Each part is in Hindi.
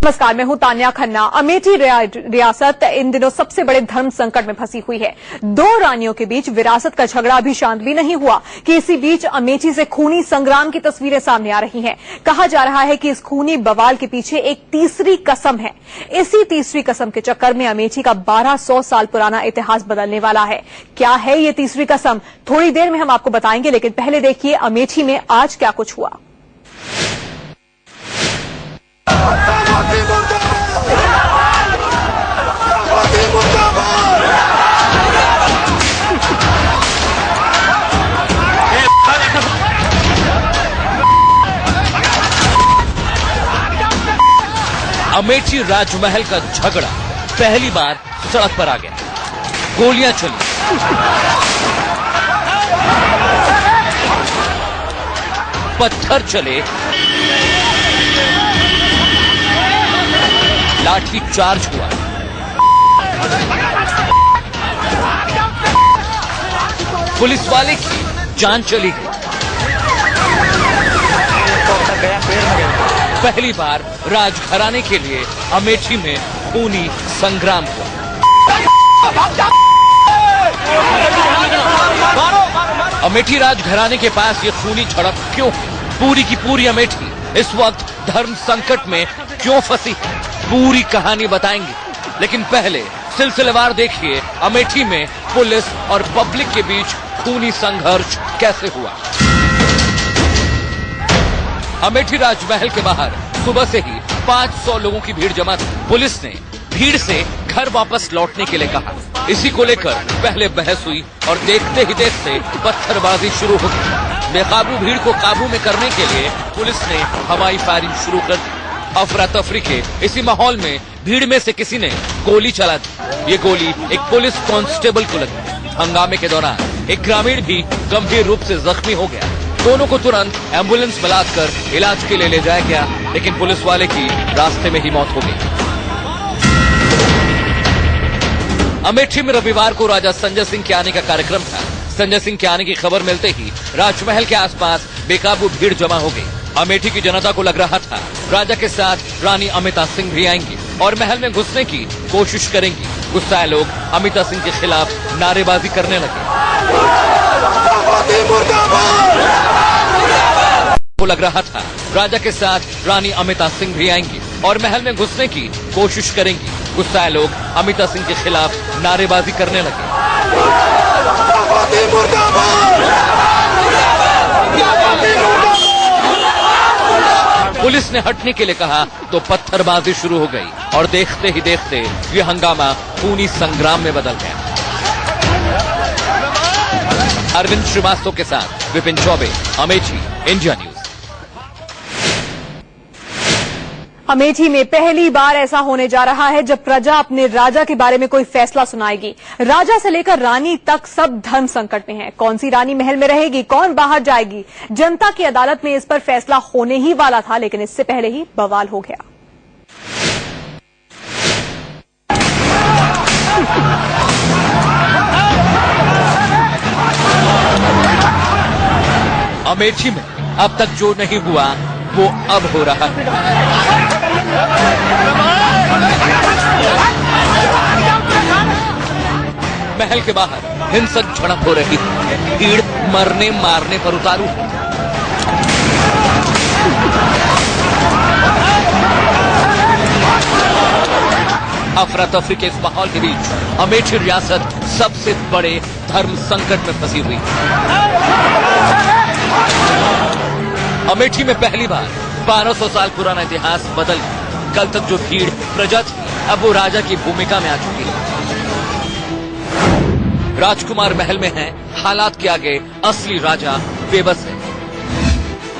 नमस्कार, मैं हूं तान्या खन्ना। अमेठी रियासत इन दिनों सबसे बड़े धर्म संकट में फंसी हुई है। दो रानियों के बीच विरासत का झगड़ा अभी शांत भी नहीं हुआ कि इसी बीच अमेठी से खूनी संग्राम की तस्वीरें सामने आ रही हैं। कहा जा रहा है कि इस खूनी बवाल के पीछे एक तीसरी कसम है। इसी तीसरी कसम के चक्कर में अमेठी का 1200 साल पुराना इतिहास बदलने वाला है। क्या है ये तीसरी कसम, थोड़ी देर में हम आपको बताएंगे, लेकिन पहले देखिए अमेठी में आज क्या कुछ हुआ। अमेठी राजमहल का झगड़ा पहली बार सड़क पर आ गया। गोलियां चली, पत्थर चले, लाठी चार्ज हुआ। पुलिस वाले की जान चली गई। पहली बार राजघराने के लिए अमेठी में खूनी संग्राम हुआ। अमेठी राजघराने के पास ये खूनी झड़प क्यों? पूरी की पूरी अमेठी इस वक्त धर्म संकट में क्यों फंसी है? पूरी कहानी बताएंगे, लेकिन पहले सिलसिलेवार देखिए अमेठी में पुलिस और पब्लिक के बीच खूनी संघर्ष कैसे हुआ। अमेठी राजमहल के बाहर सुबह से ही 500 लोगों की भीड़ जमा थी। पुलिस ने भीड़ से घर वापस लौटने के लिए कहा। इसी को लेकर पहले बहस हुई और देखते ही देखते पत्थरबाजी शुरू हो गई। बेकाबू भीड़ को काबू में करने के लिए पुलिस ने हवाई फायरिंग शुरू कर दी। अफरा तफरी के इसी माहौल में भीड़ में से किसी ने गोली चला दी। ये गोली एक पुलिस कांस्टेबल को लगी। हंगामे के दौरान एक ग्रामीण भी गंभीर रूप से जख्मी हो गया। दोनों को तुरंत एम्बुलेंस में लादकर इलाज के लिए ले जाया गया, लेकिन पुलिस वाले की रास्ते में ही मौत हो गई। अमेठी में रविवार को राजा संजय सिंह के आने का कार्यक्रम था। संजय सिंह के आने की खबर मिलते ही राजमहल के आसपास बेकाबू भीड़ जमा हो गई। अमेठी की जनता को लग रहा था राजा के साथ रानी अमिता सिंह भी आएंगी और महल में घुसने की कोशिश करेंगी। गुस्साए लोग अमिता सिंह के खिलाफ नारेबाजी करने लगे। को लग रहा था राजा के साथ रानी अमिता सिंह भी आएंगी और महल में घुसने की कोशिश करेंगी। गुस्साए लोग अमिता सिंह के खिलाफ नारेबाजी करने लगे। पुलिस ने हटने के लिए कहा तो पत्थरबाजी शुरू हो गई और देखते ही देखते ये हंगामा खूनी संग्राम में बदल गया। अरविंद श्रीवास्तव के साथ विपिन चौबे, अमेठी, इंडिया न्यूज। अमेठी में पहली बार ऐसा होने जा रहा है जब प्रजा अपने राजा के बारे में कोई फैसला सुनाएगी। राजा से लेकर रानी तक सब धर्म संकट में है। कौन सी रानी महल में रहेगी, कौन बाहर जाएगी, जनता की अदालत में इस पर फैसला होने ही वाला था, लेकिन इससे पहले ही बवाल हो गया। अमेठी में अब तक जो नहीं हुआ वो अब हो रहा है। महल के बाहर हिंसक झड़प हो रही है। भीड़ मरने मारने पर उतारू है। अफरा तफरी के इस माहौल के बीच अमेठी रियासत सबसे बड़े धर्म संकट में फंसी हुई है। अमेठी में पहली बार 1200 साल पुराना इतिहास बदल गया। कल तक जो भीड़ प्रजा थी अब वो राजा की भूमिका में आ चुकी है। राजकुमार महल में है, हालात के आगे असली राजा बेबस है।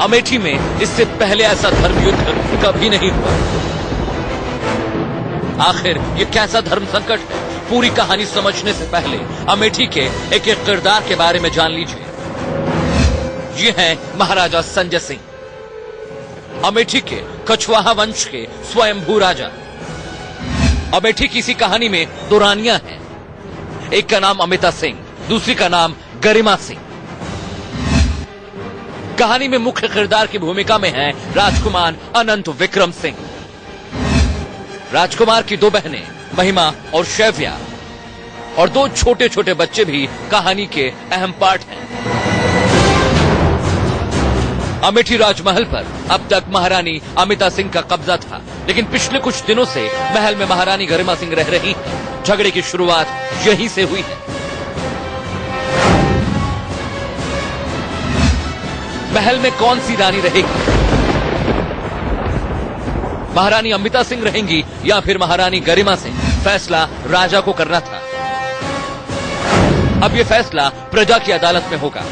अमेठी में इससे पहले ऐसा धर्म युद्ध कभी नहीं हुआ। आखिर ये कैसा धर्म संकट है? पूरी कहानी समझने से पहले अमेठी के एक एक किरदार के बारे में जान लीजिए। ये हैं महाराजा संजय सिंह, अमेठी के कछवाहा वंश के स्वयंभू राजा। अमेठी की इसी कहानी में दो रानियां हैं। एक का नाम अमिता सिंह, दूसरी का नाम गरिमा सिंह। कहानी में मुख्य किरदार की भूमिका में है राजकुमार अनंत विक्रम सिंह। राजकुमार की 2 बहनें महिमा और शैव्या और 2 छोटे छोटे बच्चे भी कहानी के अहम पार्ट हैं। अमेठी राजमहल पर अब तक महारानी अमिता सिंह का कब्जा था, लेकिन पिछले कुछ दिनों से महल में महारानी गरिमा सिंह रह रही हैं। झगड़े की शुरुआत यहीं से हुई है। महल में कौन सी रानी रहेगी? महारानी अमिता सिंह रहेंगी या फिर महारानी गरिमा सिंह? फैसला राजा को करना था। अब यह फैसला प्रजा की अदालत में होगा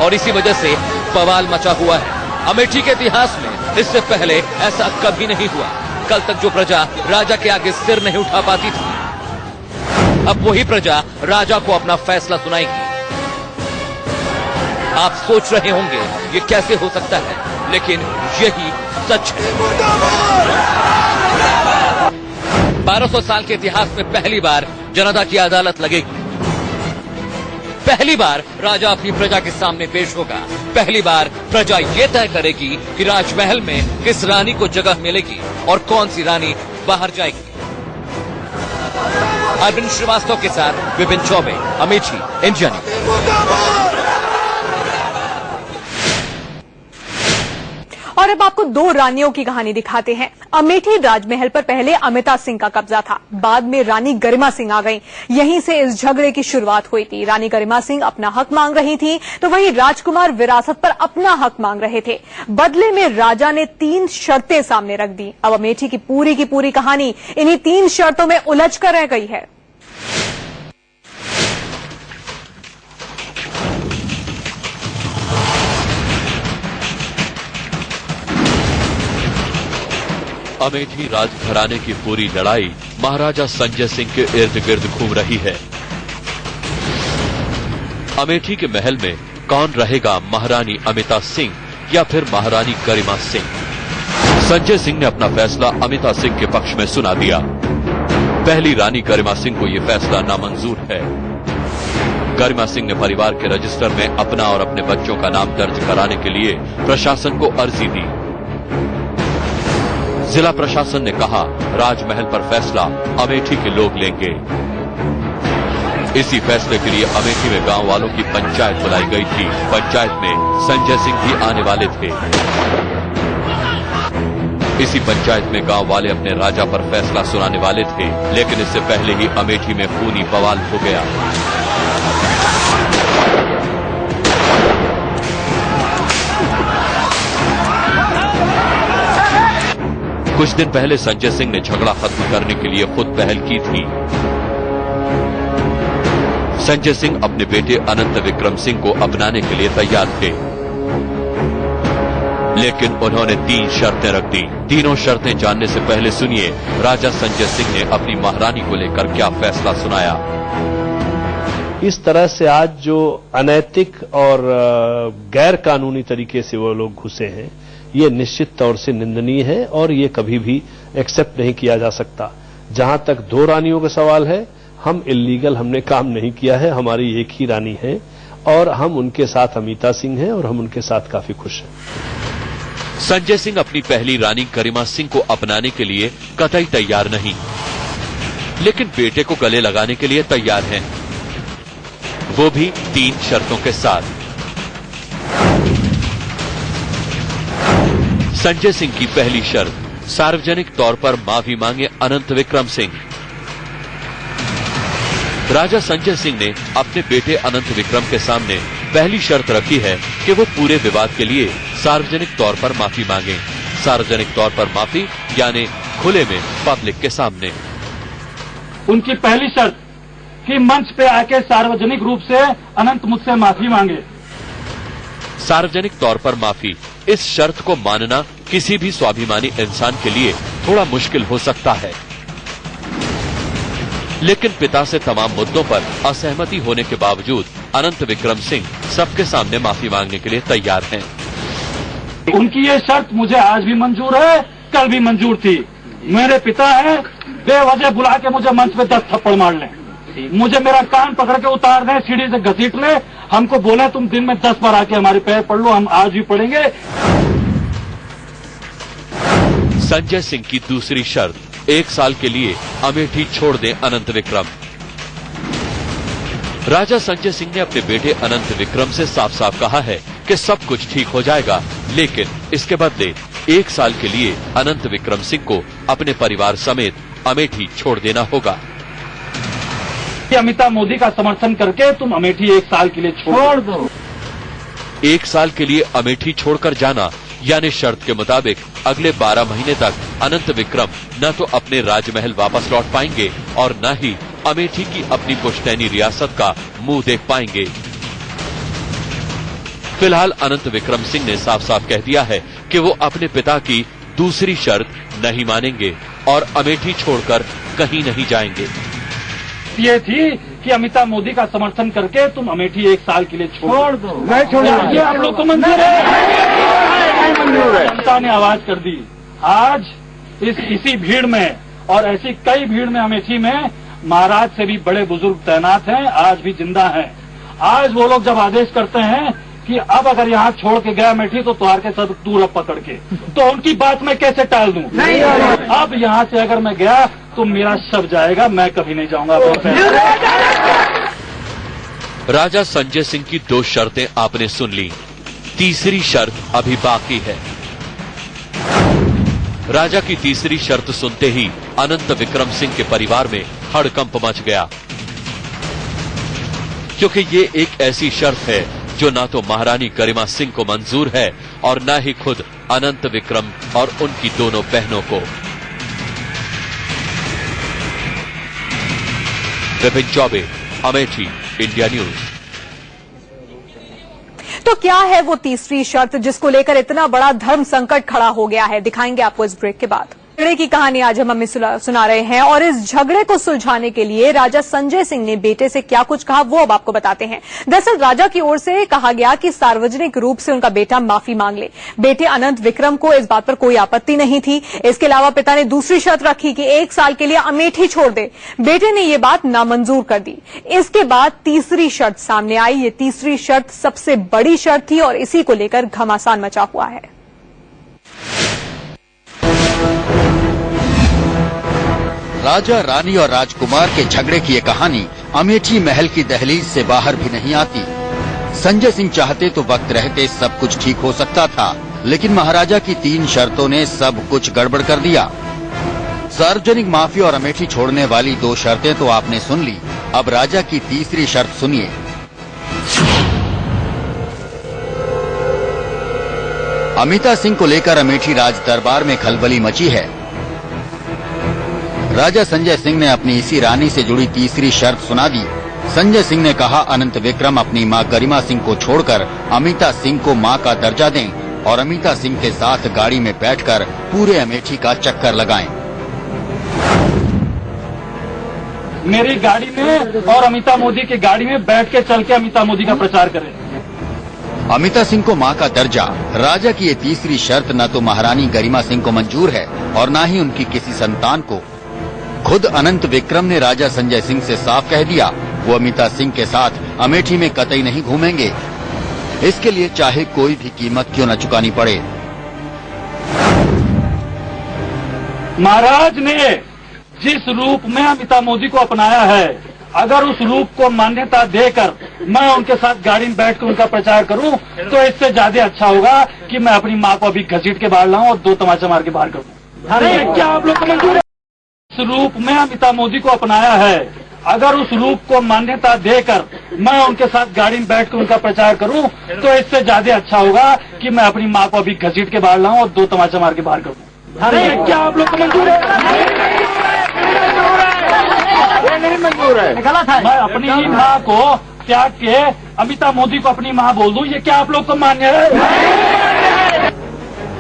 और इसी वजह से बवाल मचा हुआ है। अमेठी के इतिहास में इससे पहले ऐसा कभी नहीं हुआ। कल तक जो प्रजा राजा के आगे सिर नहीं उठा पाती थी, अब वही प्रजा राजा को अपना फैसला सुनाएगी। आप सोच रहे होंगे ये कैसे हो सकता है, लेकिन यही सच है। 1200 साल के इतिहास में पहली बार जनता की अदालत लगेगी। पहली बार राजा अपनी प्रजा के सामने पेश होगा। पहली बार प्रजा ये तय करेगी कि राजमहल में किस रानी को जगह मिलेगी और कौन सी रानी बाहर जाएगी। अरविंद श्रीवास्तव के साथ विपिन चौबे, अमेठी, इंडिया न्यूज। और अब आपको 2 रानियों की कहानी दिखाते हैं। अमेठी राजमहल पर पहले अमिता सिंह का कब्जा था, बाद में रानी गरिमा सिंह आ गईं। यहीं से इस झगड़े की शुरुआत हुई थी। रानी गरिमा सिंह अपना हक मांग रही थी, तो वहीं राजकुमार विरासत पर अपना हक मांग रहे थे। बदले में राजा ने 3 शर्तें सामने रख दी। अब अमेठी की पूरी कहानी इन्हीं 3 शर्तों में उलझ कर रह गई है। अमेठी राजघराने की पूरी लड़ाई महाराजा संजय सिंह के इर्द गिर्द घूम रही है। अमेठी के महल में कौन रहेगा, महारानी अमिता सिंह या फिर महारानी गरिमा सिंह? संजय सिंह ने अपना फैसला अमिता सिंह के पक्ष में सुना दिया। पहली रानी गरिमा सिंह को यह फैसला नामंजूर है। गरिमा सिंह ने परिवार के रजिस्टर में अपना और अपने बच्चों का नाम दर्ज कराने के लिए प्रशासन को अर्जी दी। जिला प्रशासन ने कहा राजमहल पर फैसला अमेठी के लोग लेंगे। इसी फैसले के लिए अमेठी में गांव वालों की पंचायत बुलाई गई थी। पंचायत में संजय सिंह भी आने वाले थे। इसी पंचायत में गांव वाले अपने राजा पर फैसला सुनाने वाले थे, लेकिन इससे पहले ही अमेठी में खूनी बवाल हो गया। कुछ दिन पहले संजय सिंह ने झगड़ा खत्म करने के लिए खुद पहल की थी। संजय सिंह अपने बेटे अनंत विक्रम सिंह को अपनाने के लिए तैयार थे, लेकिन उन्होंने 3 शर्तें रख दी। तीनों शर्तें जानने से पहले सुनिए राजा संजय सिंह ने अपनी महारानी को लेकर क्या फैसला सुनाया। इस तरह से आज जो अनैतिक और गैर कानूनी तरीके से वो लोग घुसे हैं, ये निश्चित तौर से निंदनीय है और ये कभी भी एक्सेप्ट नहीं किया जा सकता। जहां तक 2 रानियों का सवाल है, हम इल्लीगल हमने काम नहीं किया है। हमारी एक ही रानी है और हम उनके साथ अमिता सिंह हैं और हम उनके साथ काफी खुश हैं। संजय सिंह अपनी पहली रानी गरिमा सिंह को अपनाने के लिए कतई तैयार नहीं, लेकिन बेटे को गले लगाने के लिए तैयार हैं, वो भी 3 शर्तों के साथ। संजय सिंह की पहली शर्त, सार्वजनिक तौर पर माफी मांगे अनंत विक्रम सिंह। राजा संजय सिंह ने अपने बेटे अनंत विक्रम के सामने पहली शर्त रखी है कि वो पूरे विवाद के लिए सार्वजनिक तौर पर माफी मांगे। सार्वजनिक तौर पर माफी यानी खुले में, पब्लिक के सामने। उनकी पहली शर्त कि मंच पे आके सार्वजनिक रूप से अनंत मुझसे माफी मांगे। सार्वजनिक तौर पर माफी, इस शर्त को मानना किसी भी स्वाभिमानी इंसान के लिए थोड़ा मुश्किल हो सकता है, लेकिन पिता से तमाम मुद्दों पर असहमति होने के बावजूद अनंत विक्रम सिंह सबके सामने माफी मांगने के लिए तैयार हैं। उनकी ये शर्त मुझे आज भी मंजूर है, कल भी मंजूर थी। मेरे पिता हैं, बेवजह बुला के मुझे मंच पे 10 थप्पड़ मार लें, मुझे मेरा कान पकड़ के उतार दें, सीढ़ी से घसीट ले, हमको बोले तुम दिन में 10 बार आके हमारे पैर पढ़ लो, हम आज भी पढ़ेंगे। संजय सिंह की दूसरी शर्त, 1 साल के लिए अमेठी छोड़ दें अनंत विक्रम। राजा संजय सिंह ने अपने बेटे अनंत विक्रम से साफ साफ कहा है कि सब कुछ ठीक हो जाएगा, लेकिन इसके बदले 1 साल के लिए अनंत विक्रम सिंह को अपने परिवार समेत अमेठी छोड़ देना होगा। अमिताभ मोदी का समर्थन करके तुम अमेठी 1 साल के लिए छोड़ दो। 1 साल के लिए अमेठी छोड़कर जाना, यानी शर्त के मुताबिक अगले 12 महीने तक अनंत विक्रम न तो अपने राजमहल वापस लौट पाएंगे और न ही अमेठी की अपनी पुश्तैनी रियासत का मुंह देख पाएंगे। फिलहाल अनंत विक्रम सिंह ने साफ साफ कह दिया है कि वो अपने पिता की दूसरी शर्त नहीं मानेंगे और अमेठी छोड़कर कहीं नहीं जाएंगे। ये थी कि अमिताभ मोदी का समर्थन करके तुम अमेठी 1 साल के लिए छोड़ दो। नहीं छोड़ेंगे। ये आप लोग को मंजूर है? जनता ने आवाज कर दी। आज इसी भीड़ में और ऐसी कई भीड़ में अमेठी में महाराज से भी बड़े बुजुर्ग तैनात हैं, आज भी जिंदा हैं। आज वो लोग जब आदेश करते हैं कि अब अगर यहाँ छोड़ के गया अमेठी तो तुहार के सब दूर अब पकड़ के, तो उनकी बात मैं कैसे टाल दूं? नहीं, अब यहाँ से अगर मैं गया तो मेरा शव जाएगा, मैं कभी नहीं जाऊंगा। राजा संजय सिंह की 2 शर्तें आपने सुन ली, तीसरी शर्त अभी बाकी है। राजा की तीसरी शर्त सुनते ही अनंत विक्रम सिंह के परिवार में हड़कंप मच गया, क्योंकि ये एक ऐसी शर्त है जो ना तो महारानी गरिमा सिंह को मंजूर है और न ही खुद अनंत विक्रम और उनकी दोनों बहनों को। Vipin Choubey, Amethi, India news. तो क्या है वो तीसरी शर्त जिसको लेकर इतना बड़ा धर्म संकट खड़ा हो गया है, दिखाएंगे आपको इस ब्रेक के बाद। झगड़े की कहानी आज हम सुना रहे हैं और इस झगड़े को सुलझाने के लिए राजा संजय सिंह ने बेटे से क्या कुछ कहा वो अब आपको बताते हैं। दरअसल राजा की ओर से कहा गया कि सार्वजनिक रूप से उनका बेटा माफी मांग ले। बेटे अनंत विक्रम को इस बात पर कोई आपत्ति नहीं थी। इसके अलावा पिता ने दूसरी शर्त रखी कि 1 साल के लिए अमेठी छोड़ दे। बेटे ने ये बात नामंजूर कर दी। इसके बाद तीसरी शर्त सामने आई। ये तीसरी शर्त सबसे बड़ी शर्त थी और इसी को लेकर घमासान मचा हुआ है। राजा, रानी और राजकुमार के झगड़े की ये कहानी अमेठी महल की दहलीज से बाहर भी नहीं आती। संजय सिंह चाहते तो वक्त रहते सब कुछ ठीक हो सकता था, लेकिन महाराजा की 3 शर्तों ने सब कुछ गड़बड़ कर दिया। सार्वजनिक माफी और अमेठी छोड़ने वाली 2 शर्तें तो आपने सुन ली, अब राजा की तीसरी शर्त सुनिए। अमिता सिंह को लेकर अमेठी राज दरबार में खलबली मची है। राजा संजय सिंह ने अपनी इसी रानी से जुड़ी तीसरी शर्त सुना दी। संजय सिंह ने कहा अनंत विक्रम अपनी मां गरिमा सिंह को छोड़कर अमिता सिंह को मां का दर्जा दें और अमिता सिंह के साथ गाड़ी में बैठकर पूरे अमेठी का चक्कर लगाएं। मेरी गाड़ी में और अमिता मोदी की गाड़ी में बैठ के चल के अमिता मोदी का प्रचार करें। अमिता सिंह को मां का दर्जा, राजा की ये तीसरी शर्त न तो महारानी गरिमा सिंह को मंजूर है और न ही उनकी किसी संतान को। खुद अनंत विक्रम ने राजा संजय सिंह से साफ कह दिया वो अमिता सिंह के साथ अमेठी में कतई नहीं घूमेंगे, इसके लिए चाहे कोई भी कीमत क्यों न चुकानी पड़े। महाराज ने जिस रूप में अमिता मोदी को अपनाया है, अगर उस रूप को मान्यता देकर मैं उनके साथ गाड़ी में बैठकर उनका प्रचार करूं तो इससे ज्यादा अच्छा होगा कि मैं अपनी मां को अभी घसीट के बाहर लाऊं और 2 तमाचा मार के बाहर करूं। क्या आप लोग को मंजूर है? इस रूप में अमिता मोदी को अपनाया है, अगर उस रूप को मान्यता देकर मैं उनके साथ गाड़ी में बैठकर उनका प्रचार करूं तो इससे ज्यादा अच्छा होगा कि मैं अपनी मां को अभी घसीट के बाहर लाऊं और 2 तमाचा मार के बाहर करूं। क्या आप लोग को मंजूर है? नहीं मंजूर है। मैं अपनी ही मां को त्याग के अमिता मोदी को अपनी मां बोल दूं, ये क्या आप लोग को मान्य है?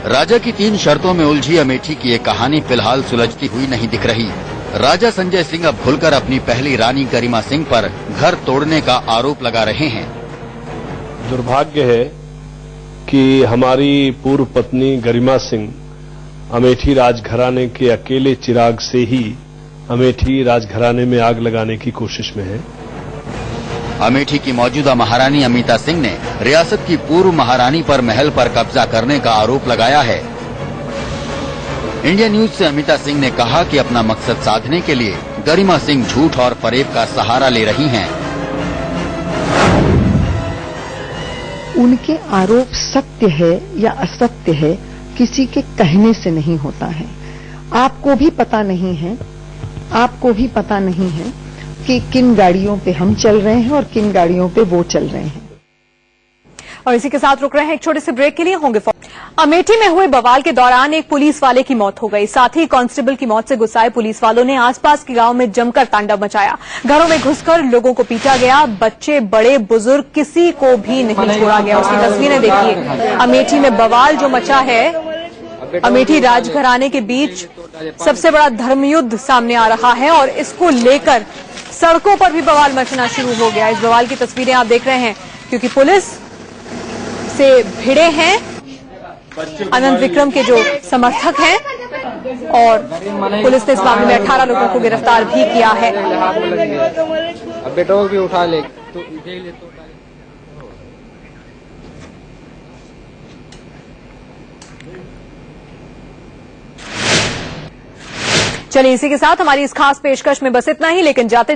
राजा की 3 शर्तों में उलझी अमेठी की ये कहानी फिलहाल सुलझती हुई नहीं दिख रही। राजा संजय सिंह अब खुलकर अपनी पहली रानी गरिमा सिंह पर घर तोड़ने का आरोप लगा रहे हैं। दुर्भाग्य है कि हमारी पूर्व पत्नी गरिमा सिंह अमेठी राजघराने के अकेले चिराग से ही अमेठी राजघराने में आग लगाने की कोशिश में है। अमेठी की मौजूदा महारानी अमिता सिंह ने रियासत की पूर्व महारानी पर महल पर कब्जा करने का आरोप लगाया है। इंडिया न्यूज से अमिता सिंह ने कहा कि अपना मकसद साधने के लिए गरिमा सिंह झूठ और फरेब का सहारा ले रही हैं। उनके आरोप सत्य है या असत्य है, किसी के कहने से नहीं होता है। आपको भी पता नहीं है कि किन गाड़ियों पे हम चल रहे हैं और किन गाड़ियों पे वो चल रहे हैं। और इसी के साथ रुक रहे हैं एक छोटे से ब्रेक के लिए, होंगे। अमेठी में हुए बवाल के दौरान एक पुलिस वाले की मौत हो गई। साथ ही कांस्टेबल की मौत से गुस्साए पुलिस वालों ने आसपास के गांव में जमकर तांडव मचाया। घरों में घुसकर लोगों को पीटा गया। बच्चे, बड़े, बुजुर्ग, किसी को भी नहीं छोड़ा गया। उसकी तस्वीरें देखिए। अमेठी में बवाल जो मचा है, अमेठी राजघराने के बीच सबसे बड़ा धर्मयुद्ध सामने आ रहा है और इसको लेकर सड़कों पर भी बवाल मचना शुरू हो गया। इस बवाल की तस्वीरें आप देख रहे हैं, क्योंकि पुलिस से भिड़े हैं अनंत विक्रम के जो समर्थक हैं और पुलिस ने इस मामले में 18 लोगों को गिरफ्तार भी किया है। अब बेटों भी उठा ले। चलिए, इसी के साथ हमारी इस खास पेशकश में बस इतना ही, लेकिन जाते